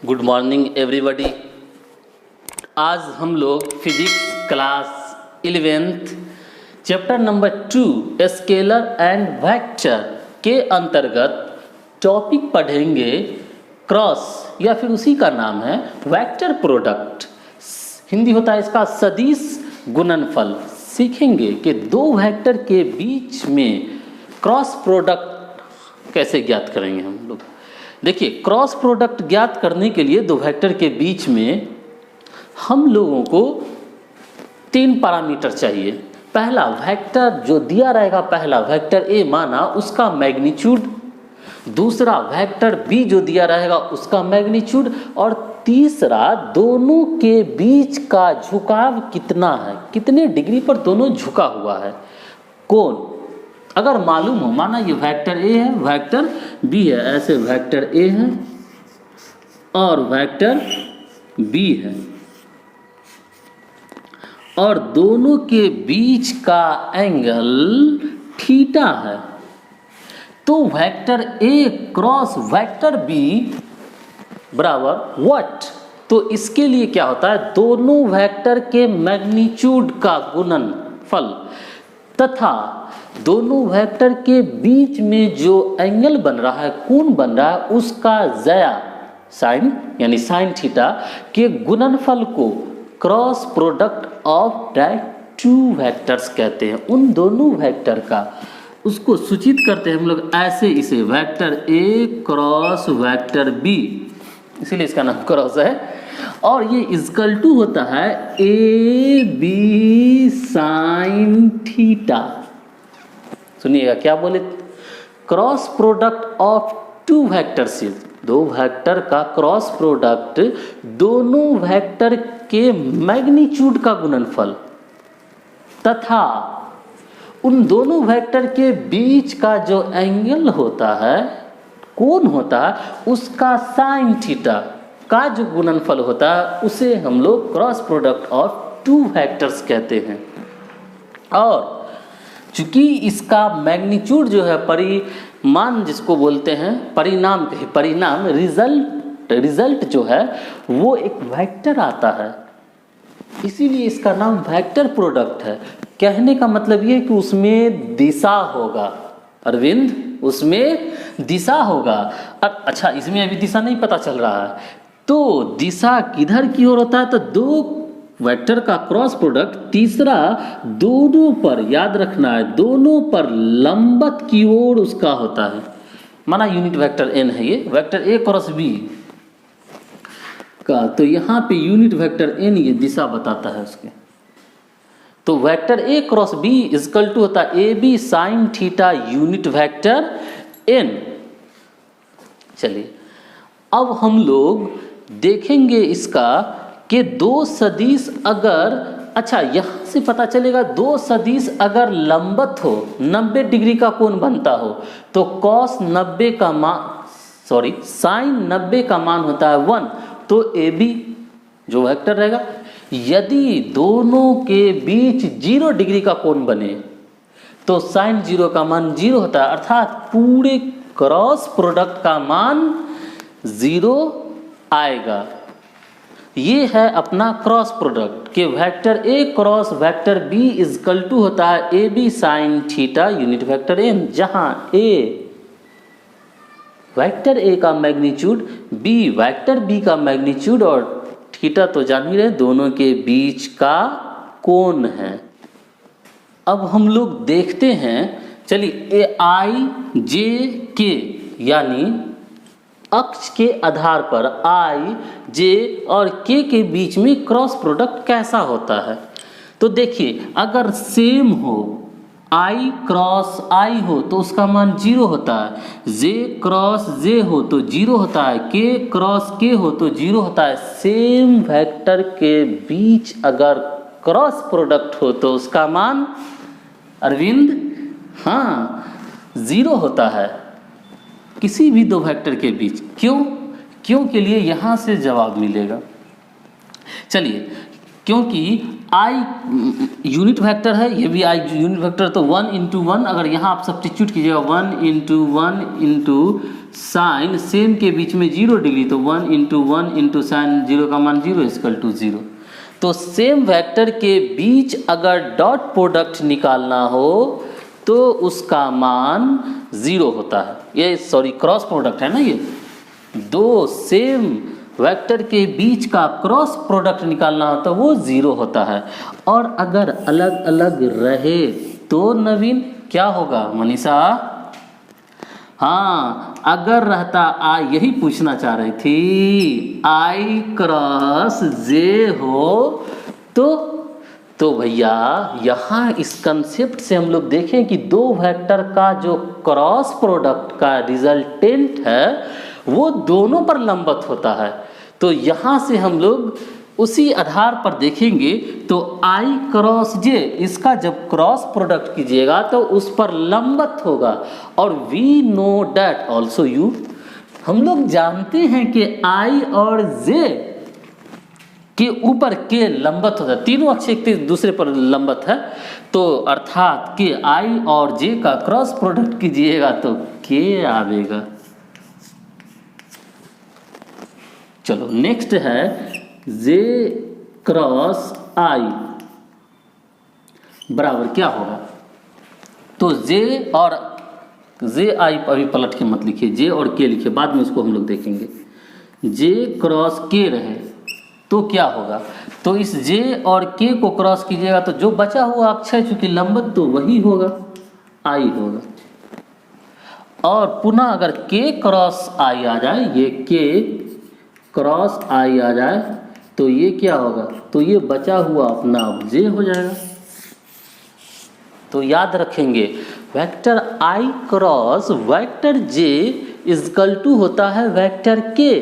Good morning everybody. आज हम लोग physics class 11th chapter number 2 scalar and vector के अंतर्गत टॉपिक पढ़ेंगे क्रॉस, या फिर उसी का नाम है वेक्टर प्रोडक्ट। हिंदी होता है इसका सदिश गुणनफल। सीखेंगे कि दो वेक्टर के बीच में क्रॉस प्रोडक्ट कैसे ज्ञात करेंगे हम लोग। देखिए, क्रॉस प्रोडक्ट ज्ञात करने के लिए दो वेक्टर के बीच में हम लोगों को 3 पैरामीटर चाहिए। पहला वेक्टर जो दिया रहेगा, पहला वेक्टर ए माना उसका मैग्नीट्यूड, दूसरा वेक्टर बी जो दिया रहेगा उसका मैग्नीट्यूड, और तीसरा दोनों के बीच का झुकाव कितना है, कितने डिग्री पर दोनों झुका हुआ है कोण। अगर मालूम हो, माना ये वेक्टर ए है, वेक्टर बी है, ऐसे वेक्टर ए है और वेक्टर बी है, और दोनों के बीच का एंगल थीटा है, तो vector A cross vector B बराबर व्हाट। तो इसके लिए क्या होता है, दोनों वेक्टर के मैग्नीट्यूड का गुणनफल तथा दोनों वेक्टर के बीच में जो एंगल बन रहा है, कोण बन रहा है, उसका जया साइन यानी साइन थीटा के गुणनफल को cross product of that two vectors कहते हैं। उन दोनों वेक्टर का उसको सूचित करते हैं हम लोग ऐसे, इसे vector A cross vector B, इसीलिए इसका नाम क्रॉस है। और ये इक्वल टू होता है ए बी साइन थीटा। सुनिएगा क्या बोले, cross product of two vectors, दो वेक्टर का क्रॉस प्रोडक्ट दोनों वेक्टर के मैग्नीट्यूड का गुणनफल तथा उन दोनों वेक्टर के बीच का जो एंगल होता है, कोण होता है, उसका साइन थीटा का जो गुणनफल होता है, उसे हम लोग cross product of two vectors कहते हैं। और चूंकि इसका मैग्नीट्यूड जो है, परिमाण जिसको बोलते हैं, परिणाम रिजल्ट जो है वो एक वेक्टर आता है, इसीलिए इसका नाम वेक्टर प्रोडक्ट है। कहने का मतलब ये कि उसमें दिशा होगा, अरविंद उसमें दिशा होगा। अच्छा, इसमें अभी दिशा नहीं पता चल रहा है, तो दिशा किधर की ओर होता है, तो दो वेक्टर का क्रॉस प्रोडक्ट, तीसरा दोनों पर, याद रखना है, दोनों पर लंबवत की ओर उसका होता है। माना यूनिट वेक्टर एन है, ये वेक्टर ए क्रॉस बी का, तो यहाँ पे यूनिट वेक्टर एन ये दिशा बताता है उसके। तो vector A cross B equal to होता है A B sine theta unit vector N. चलिए, अब हम लोग देखेंगे इसका कि दो सदिश अगर, अच्छा यहाँ से पता चलेगा, दो सदिश अगर लंबवत हो, 90 डिग्री का कोण बनता हो, तो कॉस 90 का मान, साइन 90 का मान होता है 1, तो ए बी जो वेक्टर रहेगा। यदि दोनों के बीच 0 डिग्री का कोण बने तो साइन 0 का मान 0 होता है, अर्थात पूरे क्रॉस प्रोडक्ट का मान 0 आएगा। ये है अपना क्रॉस प्रोडक्ट कि vector A cross vector B equal to होता है A B sine theta unit vector N, जहां ए वेक्टर ए का मैग्नीट्यूड, बी वेक्टर बी का मैग्नीट्यूड, और थीटा तो जान ही रहे दोनों के बीच का कोण है। अब हम लोग देखते हैं, चलिए, ए आई जे के यानी अक्ष के आधार पर आई जे और के बीच में क्रॉस प्रोडक्ट कैसा होता है। तो देखिए, अगर सेम हो, आई क्रॉस आई हो तो उसका मान 0 होता है, जे क्रॉस जे हो तो 0 होता है, के क्रॉस के हो तो 0 होता है। सेम वेक्टर के बीच अगर क्रॉस प्रोडक्ट हो तो उसका मान, अरविंद, हाँ 0 होता है, किसी भी दो वेक्टर के बीच। क्यों के लिए यहाँ से जवाब मिलेगा। चलिए, क्योंकि आई यूनिट वेक्टर है, ये भी आई यूनिट वेक्टर, तो 1 × 1, अगर यहाँ आप सब्स्टिट्यूट कीजिएगा 1 × 1 × साइन सेम के बीच में 0 डिग्री, तो 1 इंटू 1 इंटू साइन 0 का मान 0 इक्वल टू 0। तो सेम वेक्टर के बीच अगर डॉट प्रोडक्ट निकालना हो तो उसका मान 0 होता है। ये सॉरी क्रॉस प्रोडक्ट है ना, ये दो सेम वेक्टर के बीच का क्रॉस प्रोडक्ट निकालना हो तो वो 0 होता है। और अगर अलग अलग रहे तो नवीन क्या होगा मनीषा? हाँ, अगर रहता यही पूछना चाह रही थी, आई क्रॉस जे हो तो भैया यहाँ इस कंसेप्ट से हम लोग देखें कि दो वेक्टर का जो क्रॉस प्रोडक्ट का रिजल्टेंट है वो दोनों पर लंबवत होता है। तो यहाँ से हम लोग उसी आधार पर देखेंगे। तो आई क्रॉस जे, इसका जब क्रॉस प्रोडक्ट कीजिएगा तो उस पर लंबवत होगा। और we know that also you, हम लोग जानते हैं कि आई और जे के ऊपर के लंबवत होता है, तीनों अक्ष एक दूसरे पर लंबवत है। तो अर्थात कि आई और जे का क्रॉस प्रोडक्ट कीजिएगा तो के आवेगा। चलो नेक्स्ट है जे क्रॉस आई बराबर क्या होगा? तो जे और जे आई अभी पलट के मत लिखिए, जे और के लिखिए, बाद में उसको हम लोग देखेंगे। जे क्रॉस के रहे तो क्या होगा? तो इस जे और के को क्रॉस कीजिएगा तो जो बचा हुआ अक्षर चूंकि लंबवत तो वही होगा, आई होगा। और पुनः अगर के क्रॉस आई आ जाए, ये के क्रॉस आई आ जाए तो ये क्या होगा? तो ये बचा हुआ अपना जे हो जाएगा। तो याद रखेंगे vector i cross vector j equal to होता है वेक्टर के।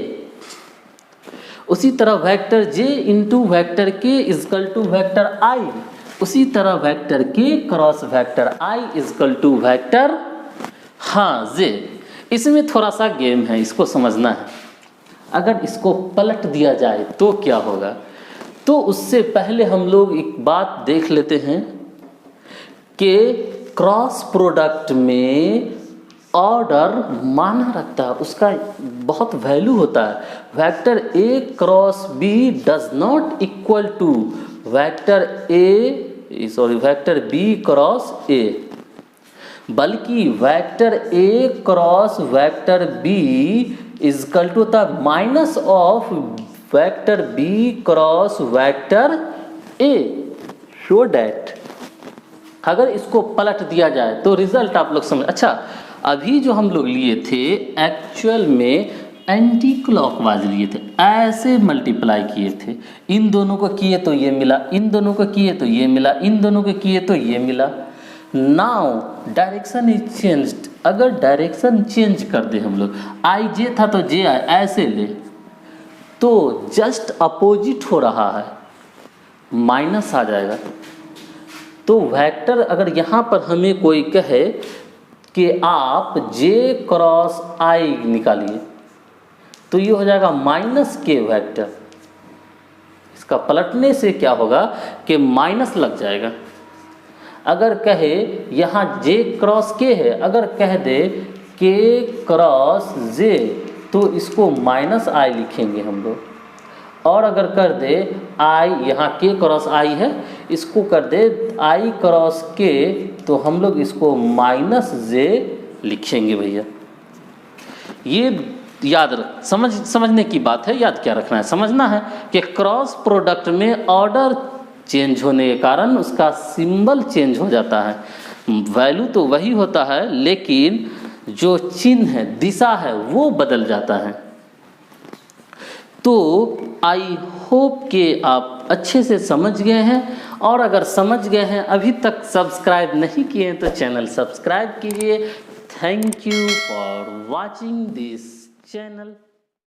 उसी तरह vector j into vector k equal to vector i. उसी तरह vector k cross vector i equal to vector j. इसमें थोड़ा सा गेम है, इसको समझना है। अगर इसको पलट दिया जाए तो क्या होगा? तो उससे पहले हम लोग एक बात देख लेते हैं कि क्रॉस प्रोडक्ट में ऑर्डर माना रखता है, उसका बहुत वैल्यू होता है। Vector A cross B does not equal to vector B cross A, बल्कि vector A cross vector B equal to होता है minus of vector B cross vector A. Show that अगर इसको पलट दिया जाए तो रिजल्ट आप लोग समझ। अच्छा, अभी जो हम लोग लिए थे एक्चुअल में एंटी क्लॉकवाइज लिए थे, ऐसे मल्टीप्लाई किए थे। इन दोनों को किए तो ये मिला, इन दोनों को किए तो ये मिला, इन दोनों को किए तो ये मिला। Now direction is changed. अगर डायरेक्शन चेंज कर दे हम लोग, आई जे था तो जे आई ऐसे ले तो जस्ट अपोजिट हो रहा है, माइनस आ जाएगा। तो वेक्टर अगर यहाँ पर हमें कोई कहे कि आप जे क्रॉस आई निकालिए तो ये हो जाएगा माइनस के वेक्टर। इसका पलटने से क्या होगा कि माइनस लग जाएगा। अगर कहे यहाँ जे क्रॉस के है, अगर कह दे के क्रॉस जे तो इसको माइनस आई लिखेंगे हम लोग। और अगर कर दे आई, यहाँ के क्रॉस आई है, इसको कर दे आई क्रॉस के तो हम लोग इसको माइनस जे लिखेंगे भैया। ये याद रख, समझने की बात है। याद क्या रखना है, समझना है कि क्रॉस प्रोडक्ट में ऑर्डर चेंज होने के कारण उसका सिंबल चेंज हो जाता है। वैल्यू तो वही होता है लेकिन जो चिन्ह है, दिशा है, वो बदल जाता है। तो आई होप कि आप अच्छे से समझ गए हैं। और अगर समझ गए हैं, अभी तक सब्सक्राइब नहीं किए हैं तो चैनल सब्सक्राइब कीजिए। Thank you for watching this channel।